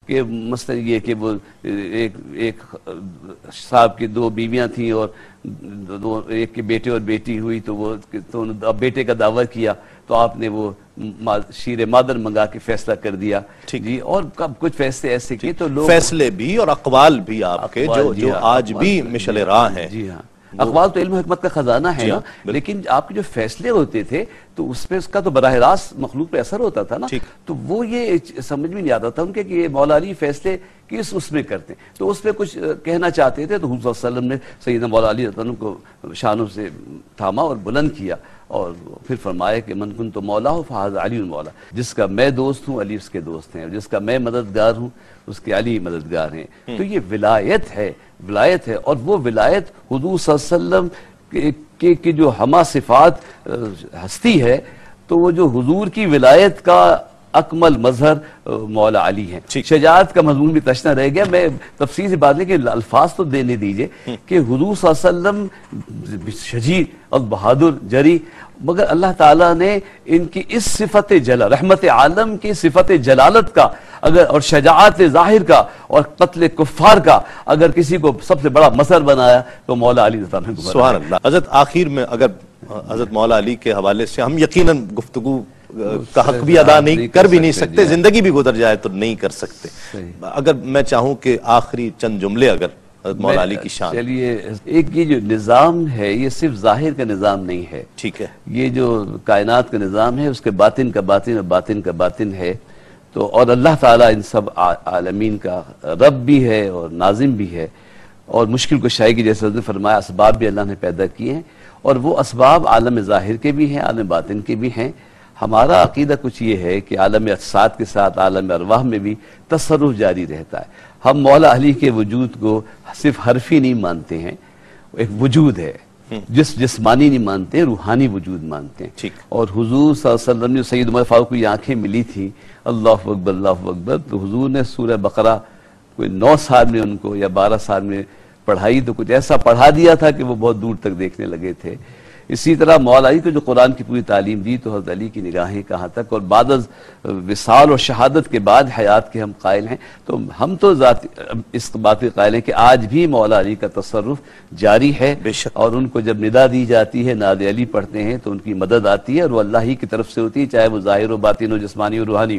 کہ مثلا یہ کہ وہ ایک صاحب کی دو بیویاں تھیں اور ایک کے بیٹے اور بیٹی ہوئی تو بیٹے کا دعویٰ کیا تو آپ نے وہ شیر مادر منگا کے فیصلہ کر دیا جی، اور کچھ فیصلے ایسے کیے تو لوگ فیصلے بھی اور اقوال بھی آپ کے جو آج بھی مشعل راہ ہیں. جی ہاں، اقوال تو علم و حکمت کا خزانہ ہے نا، لیکن آپ کے جو فیصلے ہوتے تھے تو اس پہ اس کا تو براہ راست مخلوق پہ اثر ہوتا تھا نا، تو وہ یہ سمجھ میں نہیں آتا تھا ان کے کہ یہ مولا علی فیصلے کس اس میں کرتے ہیں، تو اس پہ کچھ کہنا چاہتے تھے تو حضور صلی اللہ علیہ وسلم نے سیدنا مولا علی رضی اللہ عنہ کو شانوں سے تھاما اور بلند کیا اور پھر فرمایا کہ من کنت مولا فہذا علی مولا، جس کا میں دوست ہوں علی اس کے دوست ہیں، اور جس کا میں مددگار ہوں اس کے علی مددگار ہیں. تو یہ ولایت ہے اور وہ ولایت حضور صلی اللہ علیہ وسلم کی جو ہمہ صفات ہستی ہے، تو وہ جو حضور کی ولایت کا اکمل مظہر مولا علی ہیں. شجاعت کا مضمون بھی تشنا رہ گیا، میں تفصیل سے بات کہ الفاظ تو دینے دیجئے کہ حضور صلی اللہ علیہ وسلم شجیع اور بہادر جری، مگر اللہ تعالیٰ نے ان کی اس صفت جلال، رحمت عالم کی صفت جلالت کا اگر اور شجاعت ظاہر کا اور قتل کفار کا اگر کسی کو سب سے بڑا مظہر بنایا تو مولا علی رضی اللہ عنہ کو بنایا. سبحان اللہ. حضرت آخر میں اگر حضرت مولا علی کے حوالے سے ہم یقیناً گفتگو کا حق بھی ادا نہیں کر بھی نہیں سکتے، زندگی بھی گزر جائے تو نہیں کر سکتے. اگر میں چاہوں کہ آخری چند جملے اگر حضرت مولا علی کی شان. چلیے، ایک یہ جو نظام ہے یہ صرف ظاہر کا نظام نہیں ہے، ٹھیک ہے، یہ جو کائنات کا نظام ہے اس کے باطن کا باطن اور باطن کا باطن ہے. تو اور اللہ تعالیٰ ان سب عالمین کا رب بھی ہے اور ناظم بھی ہے، اور مشکل کشائی کی جیسے حضرت نے فرمایا اسباب بھی اللہ نے پیدا کیے ہیں، اور وہ اسباب عالم ظاہر کے بھی ہیں عالم باطن کے بھی ہیں. ہمارا عقیدہ کچھ یہ ہے کہ عالم اجساد کے ساتھ عالم ارواح میں بھی تصرف جاری رہتا ہے. ہم مولا علی کے وجود کو صرف حرفی نہیں مانتے ہیں، ایک وجود ہے، جسمانی نہیں مانتے ہیں، روحانی وجود مانتے ہیں. اور حضور صلی اللہ علیہ وسلم نے سید عمر فاروق کو یہ آنکھیں ملی تھیں، اللہ اکبر اللہ اکبر، تو حضور نے سورہ بقرہ کوئی 9 سال میں ان کو یا 12 سال میں پڑھائی، تو کچھ ایسا پڑھا دیا تھا کہ وہ بہت دور تک دیکھنے لگے تھے. اسی طرح مولا علی کو جو قرآن کی پوری تعلیم دی تو حضرت علی کی نگاہیں کہاں تک، اور بعد از وصال اور شہادت کے بعد حیات کے ہم قائل ہیں. تو ہم تو ذاتی اس بات کے قائل ہیں کہ آج بھی مولا علی کا تصرف جاری ہے، اور ان کو جب ندا دی جاتی ہے، ناد علی پڑھتے ہیں تو ان کی مدد آتی ہے، اور وہ اللہ ہی کی طرف سے ہوتی ہے، چاہے وہ ظاہر و باطن و جسمانی و روحانی.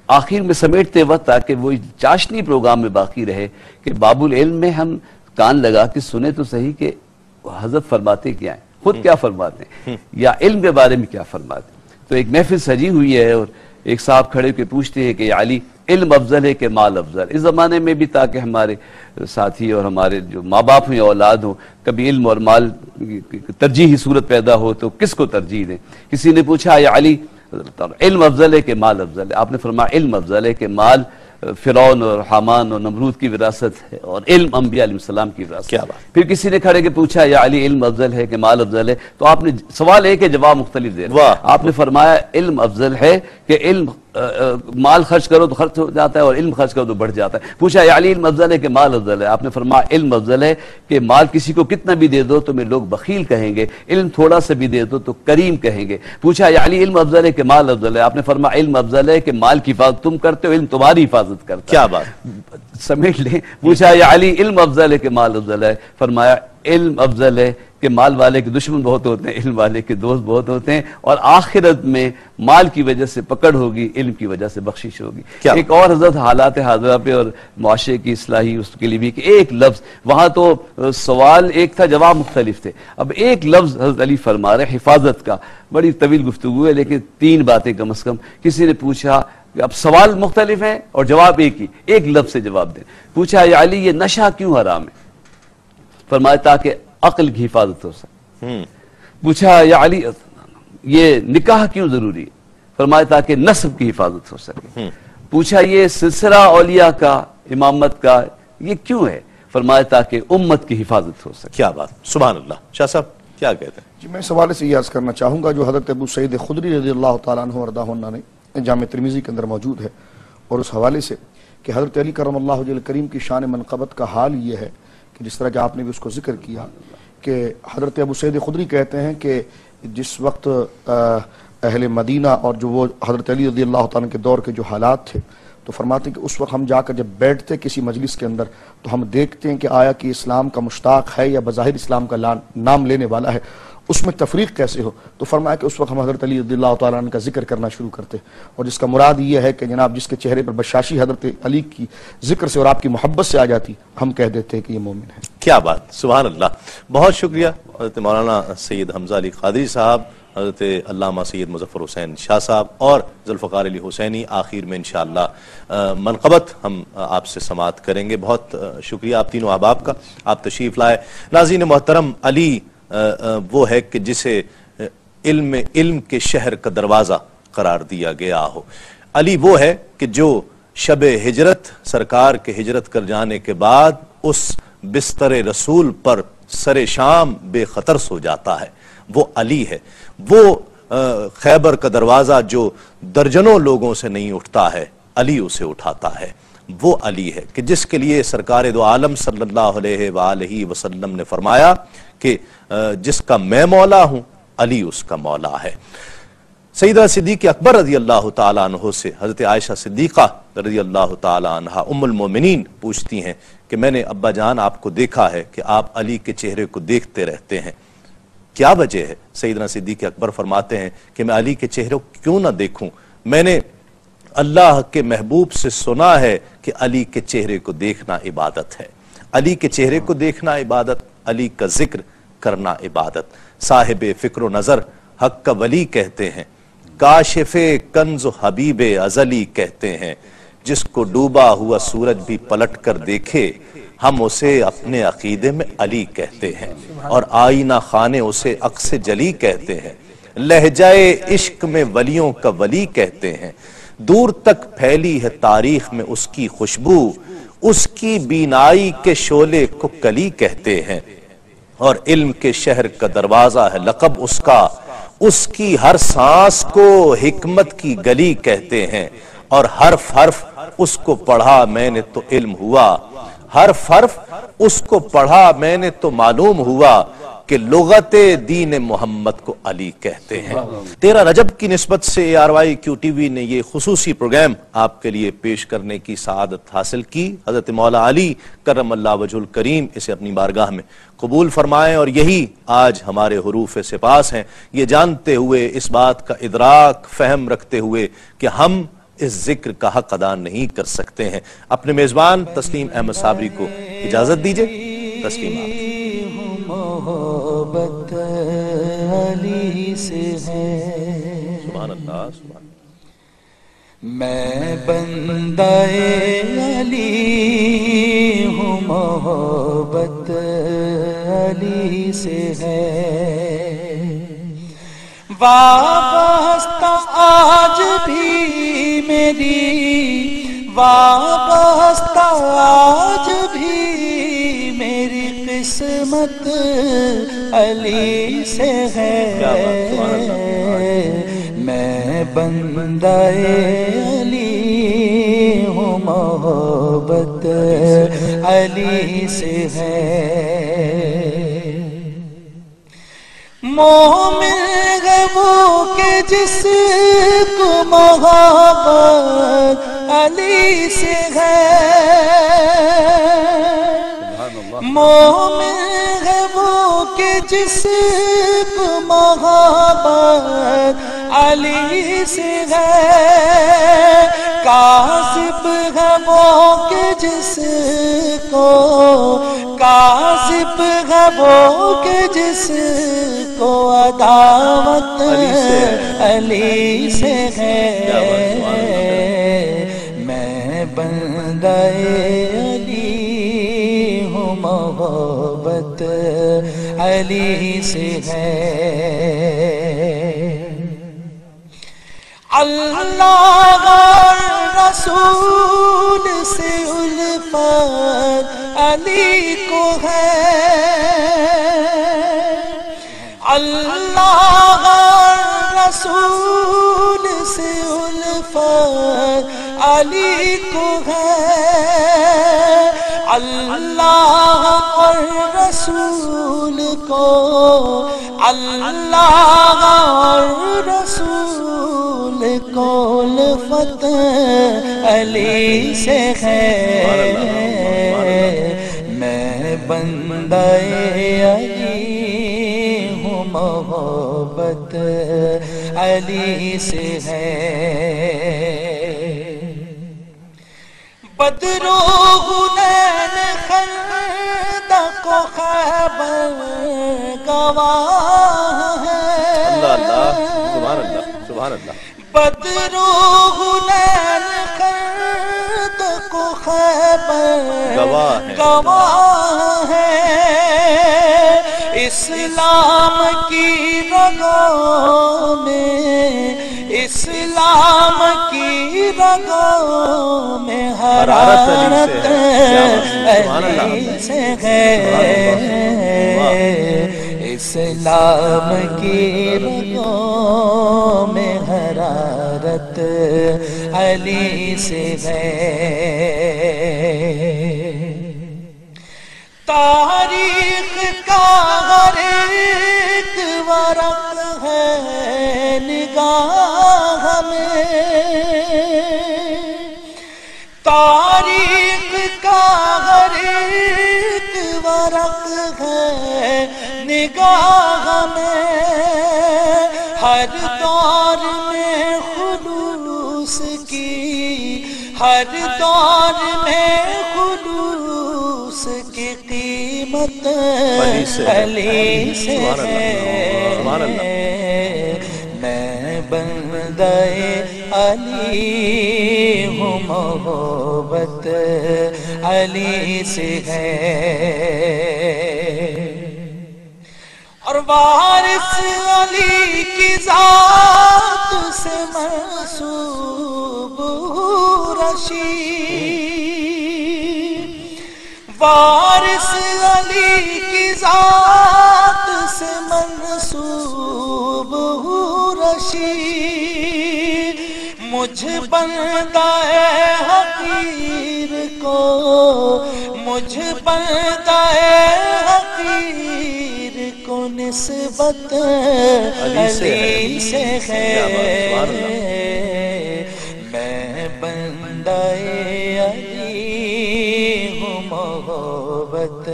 آخر میں سمیٹتے وقت تاکہ وہ چاشنی پروگرام میں باقی رہے کہ باب العلم میں ہم کان لگا کے سنیں تو صحیح کہ حضرت فرماتے کیا ہیں، خود کیا فرماتے ہیں یا علم کے بارے میں کیا فرماتے ہیں. تو ایک محفل سجی ہوئی ہے اور ایک صاحب کھڑے کے پوچھتے ہیں کہ علی علم افضل ہے کہ مال افضل. اس زمانے میں بھی تاکہ ہمارے ساتھی اور ہمارے جو ماں باپ ہوں یا اولاد ہوں کبھی علم اور مال ترجیحی صورت پیدا ہو تو کس کو ترجیح دیں. کسی نے پوچھا یا علی علم افضل ہے کہ مال افضل ہے؟ آپ نے فرمایا علم افضل ہے کہ مال فرعون اور حامان اور نمرود کی وراثت ہے اور علم انبیاء علیہ السلام کی وراثت. کیا بات. پھر کسی نے کھڑے کے پوچھا یا علی علم افضل ہے کہ مال افضل ہے؟ تو آپ نے سوال ایک ہے جواب مختلف دے رہے. آپ نے فرمایا علم افضل ہے کہ علم مال خرچ کرو تو خرچ ہو جاتا ہے اور علم خرچ کرو تو بڑھ جاتا ہے. پوچھا یا علی علم افضل ہے کہ مال افضل ہے؟ آپ نے فرمایا علم افضل ہے کہ مال کسی کو کتنا بھی دے دو تمہیں لوگ بخیل کہیں گے، علم تھوڑا سا بھی دے دو تو کریم کہیں گے. پوچھا یا علی علم افضل ہے کہ مال افضل ہے؟ آپ نے فرمایا علم افضل ہے کہ مال کی حفاظت تم کرتے ہو، علم تمہاری حفاظت کرتا ہے. کیا بات سمیٹ لیں. پوچھا یا علی علم افضل ہے کہ مال افضل ہے؟ فرمایا علم افضل ہے کہ مال والے کے دشمن بہت ہوتے ہیں، علم والے کے دوست بہت ہوتے ہیں، اور آخرت میں مال کی وجہ سے پکڑ ہوگی، علم کی وجہ سے بخشش ہوگی. ایک اور حضرت حالات حاضرہ پہ اور معاشرے کی اصلاحی اس کے لیے بھی کہ ایک لفظ، وہاں تو سوال ایک تھا جواب مختلف تھے، اب ایک لفظ حضرت علی فرما رہے حفاظت کا. بڑی طویل گفتگو ہے لیکن 3 باتیں کم از کم. کسی نے پوچھا، اب سوال مختلف ہیں اور جواب ایک ہی، ایک لفظ سے جواب دیں. پوچھا یا علی یہ نشہ کیوں حرام ہے؟ فرمایا تاکہ عقل کی حفاظت ہو سکے. پوچھا یا علی یہ نکاح کیوں ضروری ہے؟ فرمایا تاکہ نسب کی حفاظت ہو سکے. پوچھا یہ سلسلہ اولیاء کا امامت کا یہ کیوں ہے؟ فرمایا تاکہ امت کی حفاظت ہو سکے. کیا بات، سبحان اللہ. شاہ صاحب کیا کہتے ہیں؟ جی میں اس حوالے سے یہ عرض کرنا چاہوں گا جو حضرت ابو سعید خدری رضی اللہ تعالیٰ عنہ وارضاہ عنہ نے جامع ترمذی کے اندر موجود ہے، اور اس حوالے سے کہ حضرت علی کرم اللہ وجہ کریم کی شان منقبت کا حال یہ ہے کہ جس طرح کہ آپ نے بھی اس کو ذکر کیا کہ حضرت ابو سعید خدری کہتے ہیں کہ جس وقت اہل مدینہ اور جو وہ حضرت علی رضی اللہ تعالیٰ کے دور کے جو حالات تھے تو فرماتے ہیں کہ اس وقت ہم جا کر جب بیٹھتے کسی مجلس کے اندر تو ہم دیکھتے ہیں کہ آیا کہ اسلام کا مشتاق ہے یا بظاہر اسلام کا نام لینے والا ہے، اس میں تفریق کیسے ہو؟ تو فرمایا کہ اس وقت ہم حضرت علی رضی اللہ تعالیٰ عنہ کا ذکر کرنا شروع کرتے، اور جس کا مراد یہ ہے کہ جناب جس کے چہرے پر بشاشی حضرت علی کی ذکر سے اور آپ کی محبت سے آ جاتی، ہم کہہ دیتے ہیں کہ یہ مومن ہے۔ کیا بات، سبحان اللہ۔ بہت شکریہ حضرت مولانا سید حمزہ علی قادری صاحب، حضرت علامہ سید مظفر حسین شاہ صاحب اور ذوالفقار علی حسینی۔ آخر میں انشاءاللہ منقبت ہم آپ سے سماعت کریں گے۔ بہت شکریہ آپ تینوں احباب کا، آپ تشریف لائے۔ ناظرین محترم، علی وہ ہے کہ جسے علم کے شہر کا دروازہ قرار دیا گیا ہو۔ علی وہ ہے کہ جو شب ہجرت سرکار کے ہجرت کر جانے کے بعد اس بستر رسول پر سر شام بے خطر سو جاتا ہے، وہ علی ہے۔ وہ خیبر کا دروازہ جو درجنوں لوگوں سے نہیں اٹھتا ہے، علی اسے اٹھاتا ہے۔ وہ علی ہے کہ جس کے لیے سرکار دو عالم صلی اللہ علیہ وآلہ وسلم نے فرمایا کہ جس کا میں مولا ہوں، علی اس کا مولا ہے۔ سیدہ صدیق اکبر رضی اللہ تعالیٰ عنہ سے حضرت عائشہ صدیقہ رضی اللہ تعالیٰ عنہ ام المومنین پوچھتی ہیں کہ میں نے ابا جان آپ کو دیکھا ہے کہ آپ علی کے چہرے کو دیکھتے رہتے ہیں، کیا وجہ ہے؟ سیدنا صدیق اکبر فرماتے ہیں کہ میں علی کے چہرے کو کیوں نہ دیکھوں، میں نے اللہ کے محبوب سے سنا ہے کہ علی کے چہرے کو دیکھنا عبادت ہے، علی کے چہرے کو دیکھنا عبادت، علی کا ذکر کرنا عبادت۔ صاحب فکر و نظر حق کا ولی کہتے ہیں، کاشف کنز و حبیب ازلی کہتے ہیں، جس کو ڈوبا ہوا سورج بھی پلٹ کر دیکھے ہم اسے اپنے عقیدے میں علی کہتے ہیں، اور آئینہ خانے اسے عکس جلی کہتے ہیں، لہجہ عشق میں ولیوں کا ولی کہتے ہیں، دور تک پھیلی ہے تاریخ میں اس کی خوشبو، اس کی بینائی کے شعلے کو کلی کہتے ہیں، اور علم کے شہر کا دروازہ ہے لقب اس کا، اس کی ہر سانس کو حکمت کی گلی کہتے ہیں، اور حرف حرف اس کو پڑھا میں نے تو علم ہوا، حرف حرف اس کو پڑھا میں نے تو معلوم ہوا کہ لغت دین محمد کو علی کہتے ہیں۔ 13 رجب کی نسبت سے ARY-Q TV نے یہ خصوصی پروگرام آپ کے لیے پیش کرنے کی سعادت حاصل کی۔ حضرت مولا علی کرم اللہ وجہ الکریم اسے اپنی بارگاہ میں قبول فرمائیں، اور یہی آج ہمارے حروف سپاس ہیں، یہ جانتے ہوئے، اس بات کا ادراک فہم رکھتے ہوئے کہ ہم اس ذکر کا حق ادا نہیں کر سکتے ہیں۔ اپنے میزبان تسلیم احمد صابری کو اجازت دیجئے۔ تسلیم آپ۔ محبت علی سے ہے، سبحان اللہ، سبحان اللہ۔ میں بندہ علی ہوں، محبت علی سے ہے، وابستہ آج بھی میری، وابستہ آج بھی میری قسمت علی سے ہے، میں بندہ علی ہوں، محبت علی سے ہے، مومن ہے وہ کہ جس کو محبت علی سے ہے، مومن ہے وہ کہ جس کو محبت علی سے ہے، کاذب ہے وہ کہ جس کو، کاذب ہے وہ کہ جس کو عداوت علی سے ہے، میں بندہ علی ہوں، محبت علی سے ہے، اللہ رسول سے الفت علی کو ہے، اللہ رسول سے الفت علی کو ہے، اللہ اور رسول کو، اللہ اور رسول کو الفت علی سے ہے میں بندہ علی ہوں محبت علی سے ہے بدر و حنین خندق و خیبر گواہ ہے سبحان اللہ سبحان اللہ بدر و حنین خندق و خیبر گواہ ہے اسلام کی رگوں میں اسلام کی رگوں میں حرارت علی سے ہے اسلام کی رگوں میں حرارت علی سے ہے تاریخ کا ہر ایک ورق ہے نگاہ میں تاریخ کا ہر ایک ورق ہے نگاہ میں ہر دور میں خلوص کی ہر دور میں خلوص کی قیمت علی سے ہے میں بندہ علی ہوں محبت علی سے ہے اور وارث علی کی ذات سے منسوب رشید وارث علی کی ذات سے منسوب رشید مجھ بندہ حقیر کو مجھ بندہ حقیر کو نسبت علی سے ہے میں بندہ علی ہوں محبت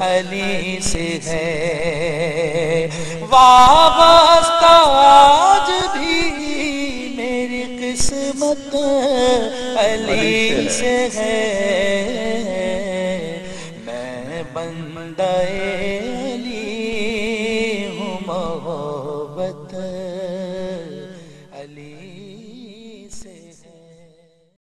علی سے ہے وابستہ آج بھی میری قسمت علی سے ہے